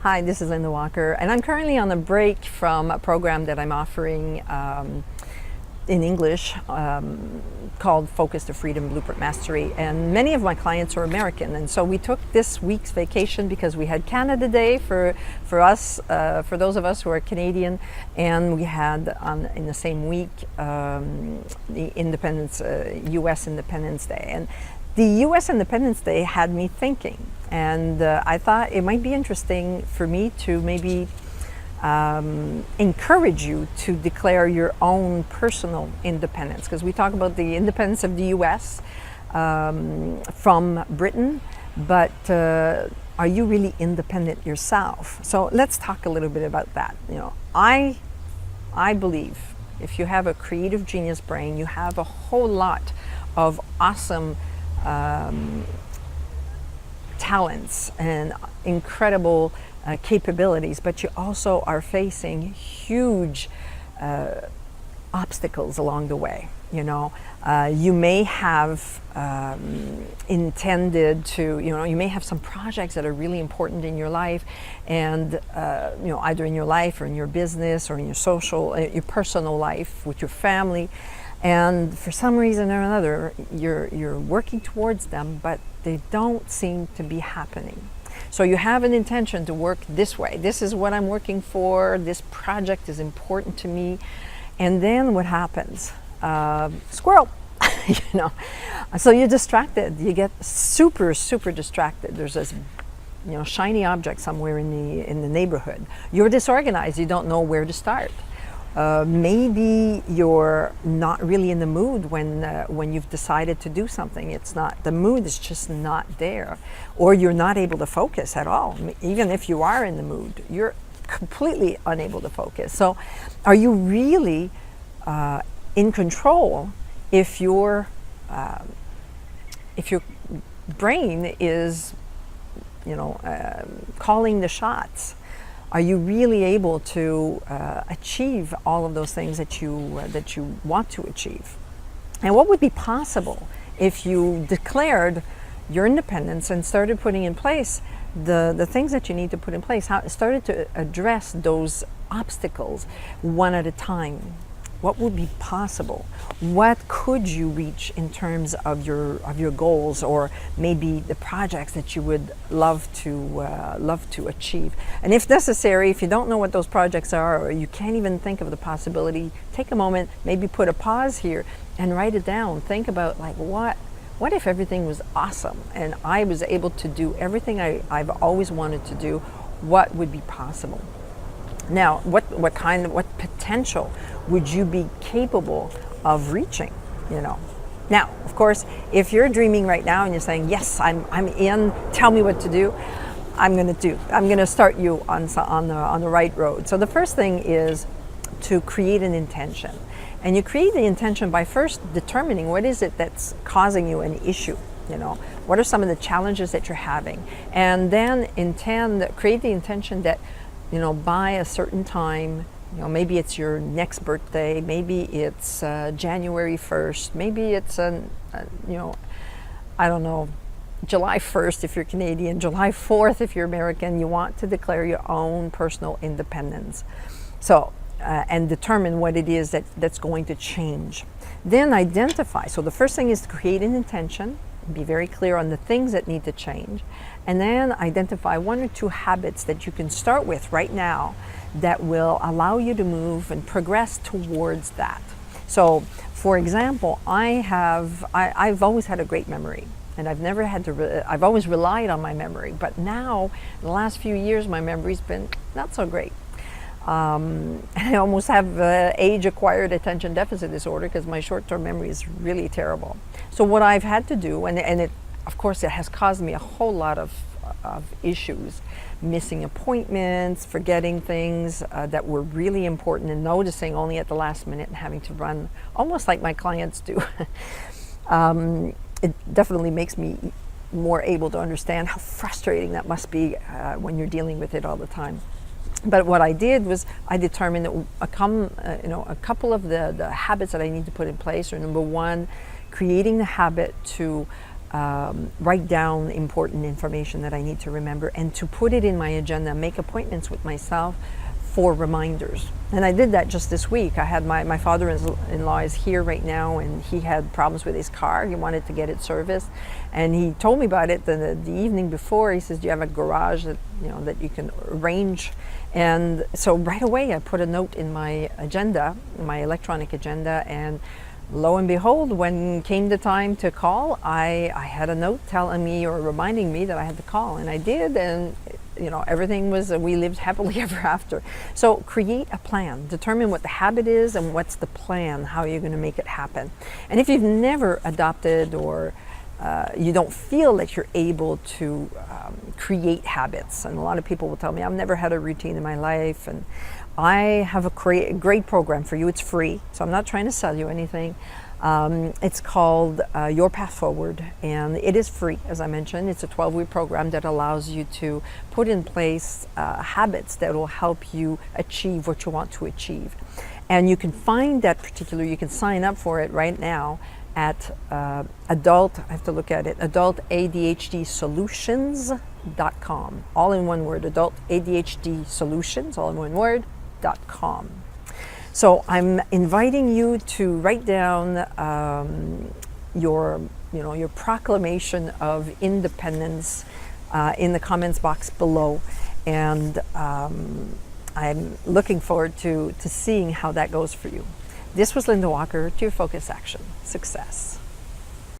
Hi, this is Linda Walker, and I'm currently on a break from a program that I'm offering in English called Focus to Freedom Blueprint Mastery. And many of my clients are American, and so we took this week's vacation because we had Canada Day for us, for those of us who are Canadian, and we had in the same week the U.S. Independence Day. And the U.S. Independence Day had me thinking, and I thought it might be interesting for me to maybe encourage you to declare your own personal independence, because we talk about the independence of the U.S. From Britain, but are you really independent yourself? So let's talk a little bit about that. I believe if you have a creative genius brain, you have a whole lot of awesome talents and incredible capabilities, but you also are facing huge obstacles along the way. You may have intended to, you may have some projects that are really important in your life, and either in your life or in your business or in your personal life with your family. And for some reason or another, you're working towards them, but they don't seem to be happening. So you have an intention to work this way. This is what I'm working for. This project is important to me. And then what happens? Squirrel. So you're distracted. You get super distracted. There's this shiny object somewhere in the neighborhood. You're disorganized. You don't know where to start. Maybe you're not really in the mood when you've decided to do something. The mood is just not there, or you're not able to focus at all. Even if you are in the mood, you're completely unable to focus. So are you really in control if your brain is calling the shots? Are you really able to achieve all of those things that you want to achieve? And what would be possible if you declared your independence and started putting in place the things that you need to put in place? Started to address those obstacles one at a time? What would be possible? What could you reach in terms of your goals, or maybe the projects that you would love to achieve? And if necessary, if you don't know what those projects are, or you can't even think of the possibility, take a moment, maybe put a pause here and write it down. Think about what if everything was awesome and I was able to do everything I've always wanted to do? What would be possible? Now, what potential would you be capable of reaching? Now, of course, if you're dreaming right now and you're saying, yes, I'm in, tell me what to do, I'm going to start you on the right road. So the first thing is to create an intention. And you create the intention by first determining what is it that's causing you an issue. What are some of the challenges that you're having? And then create the intention that by a certain time, maybe it's your next birthday, maybe it's January 1st, maybe it's I don't know, July 1st if you're Canadian, July 4th if you're American. You want to declare your own personal independence. So, and determine what it is that's going to change. Then identify. So the first thing is to create an intention, be very clear on the things that need to change, and then identify one or two habits that you can start with right now that will allow you to move and progress towards that. So, for example, I've always had a great memory, and I've always relied on my memory, but now, in the last few years, my memory's been not so great. I almost have age-acquired attention deficit disorder because my short-term memory is really terrible. So what I've had to do, and it, of course, it has caused me a whole lot of issues, missing appointments, forgetting things that were really important, and noticing only at the last minute and having to run, almost like my clients do. It definitely makes me more able to understand how frustrating that must be when you're dealing with it all the time. But what I did was I determined that a couple of the habits that I need to put in place are: number one, creating the habit to write down important information that I need to remember and to put it in my agenda, make appointments with myself for reminders. And I did that just this week. I had my father-in-law is here right now, and he had problems with his car. He wanted to get it serviced, and he told me about it the evening before. He says, "Do you have a garage that that you can arrange?" And so right away I put a note in my agenda, my electronic agenda, and lo and behold, when came the time to call, I had a note telling me or reminding me that I had to call, and I did, and everything was, we lived happily ever after. So create a plan, determine what the habit is and what's the plan, how you're going to make it happen. And if you've never adopted or you don't feel that you're able to create habits, and a lot of people will tell me, I've never had a routine in my life, and I have a great program for you. It's free, so I'm not trying to sell you anything. It's called Your Path Forward, and it is free, as I mentioned. It's a 12-week program that allows you to put in place habits that will help you achieve what you want to achieve. And you can find that you can sign up for it right now at adultadhdsolutions.com. All in one word, adultadhdsolutions, all in one word.com. So I'm inviting you to write down your proclamation of independence in the comments box below, and I'm looking forward to seeing how that goes for you. This was Linda Walker to your Focus Action Success.